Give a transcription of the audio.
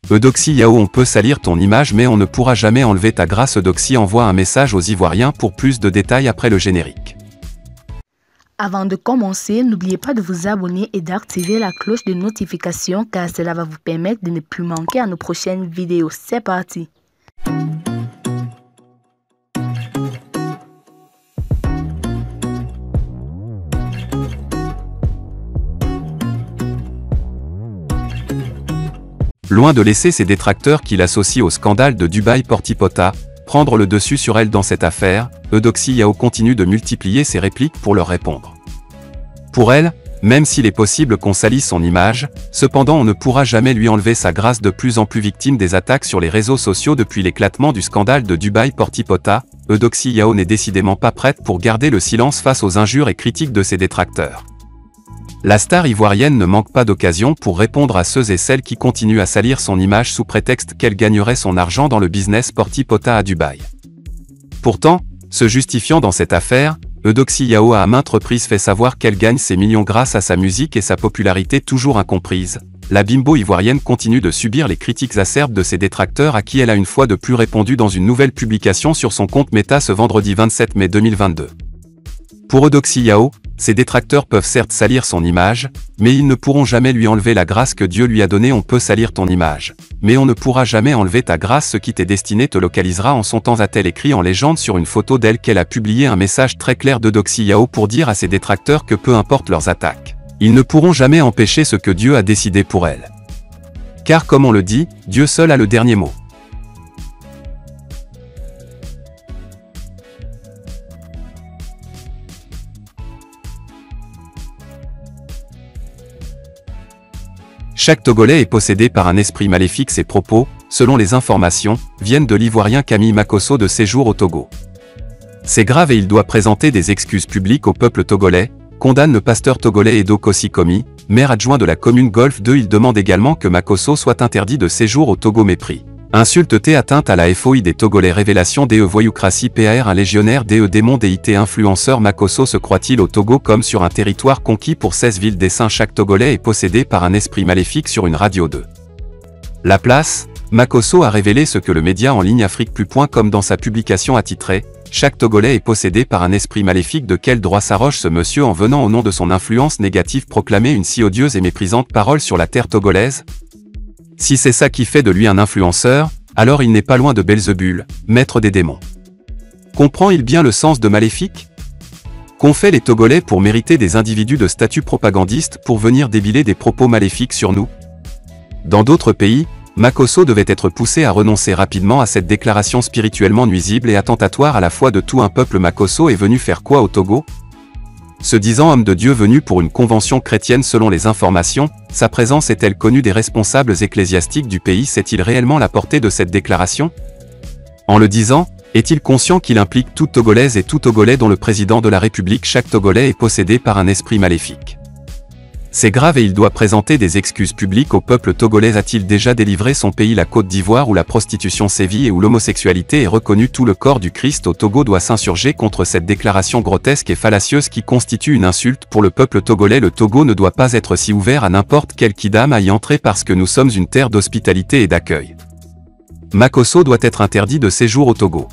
Eudoxie Yao, on peut salir ton image mais on ne pourra jamais enlever ta grâce. Eudoxie envoie un message aux Ivoiriens pour plus de détails après le générique. Avant de commencer, n'oubliez pas de vous abonner et d'activer la cloche de notification car cela va vous permettre de ne plus manquer à nos prochaines vidéos. C'est parti! Loin de laisser ses détracteurs qui l'associent au scandale de Dubaï Porti Pota prendre le dessus sur elle dans cette affaire, Eudoxie Yao continue de multiplier ses répliques pour leur répondre. Pour elle, même s'il est possible qu'on salisse son image, cependant on ne pourra jamais lui enlever sa grâce. De plus en plus victime des attaques sur les réseaux sociaux depuis l'éclatement du scandale de Dubaï Porti Pota, Eudoxie Yao n'est décidément pas prête pour garder le silence face aux injures et critiques de ses détracteurs. La star ivoirienne ne manque pas d'occasion pour répondre à ceux et celles qui continuent à salir son image sous prétexte qu'elle gagnerait son argent dans le business Porti Pota à Dubaï. Pourtant, se justifiant dans cette affaire, Eudoxie Yao a à maintes reprises fait savoir qu'elle gagne ses millions grâce à sa musique et sa popularité toujours incomprise. La bimbo ivoirienne continue de subir les critiques acerbes de ses détracteurs à qui elle a une fois de plus répondu dans une nouvelle publication sur son compte Meta ce vendredi 27 mai 2022. Pour Eudoxie Yao, ses détracteurs peuvent certes salir son image, mais ils ne pourront jamais lui enlever la grâce que Dieu lui a donnée. On peut salir ton image, mais on ne pourra jamais enlever ta grâce. Ce qui t'est destiné te localisera en son temps, a-t-elle écrit en légende sur une photo d'elle qu'elle a publié un message très clair d'Eudoxie Yao pour dire à ses détracteurs que peu importe leurs attaques, ils ne pourront jamais empêcher ce que Dieu a décidé pour elle. Car comme on le dit, Dieu seul a le dernier mot. Chaque Togolais est possédé par un esprit maléfique. Ces propos, selon les informations, viennent de l'Ivoirien Camille Makosso de séjour au Togo. C'est grave et il doit présenter des excuses publiques au peuple togolais, condamne le pasteur togolais Edo Kossi Komi, maire adjoint de la commune Golfe 2. Il demande également que Makosso soit interdit de séjour au Togo. Mépris, insulte T, atteinte à la FOI des Togolais, révélation DE, voyoucratie PAR, un légionnaire DE, démon DIT, influenceur. Makosso se croit-il au Togo comme sur un territoire conquis pour 16 villes des saints? Chaque Togolais est possédé par un esprit maléfique sur une radio 2. La Place, Makosso a révélé ce que le média en ligne afrique-plus.com dans sa publication attitrée « Chaque Togolais est possédé par un esprit maléfique ». De quel droit s'arroge ce monsieur en venant au nom de son influence négative proclamer une si odieuse et méprisante parole sur la terre togolaise? Si c'est ça qui fait de lui un influenceur, alors il n'est pas loin de Belzebul, maître des démons. Comprend-il bien le sens de maléfique? Qu'ont fait les Togolais pour mériter des individus de statut propagandiste pour venir débiler des propos maléfiques sur nous? Dans d'autres pays, Makosso devait être poussé à renoncer rapidement à cette déclaration spirituellement nuisible et attentatoire à la foi de tout un peuple. Makosso est venu faire quoi au Togo? Se disant homme de Dieu venu pour une convention chrétienne selon les informations, sa présence est-elle connue des responsables ecclésiastiques du pays? Sait-il réellement la portée de cette déclaration? En le disant, est-il conscient qu'il implique toute Togolaise et tout Togolais dont le président de la République? Chaque Togolais est possédé par un esprit maléfique. C'est grave et il doit présenter des excuses publiques au peuple togolais. A-t-il déjà délivré son pays? La Côte d'Ivoire où la prostitution sévit et où l'homosexualité est reconnue, tout le corps du Christ au Togo doit s'insurger contre cette déclaration grotesque et fallacieuse qui constitue une insulte pour le peuple togolais. Le Togo ne doit pas être si ouvert à n'importe quel kidam à y entrer parce que nous sommes une terre d'hospitalité et d'accueil. Makosso doit être interdit de séjour au Togo.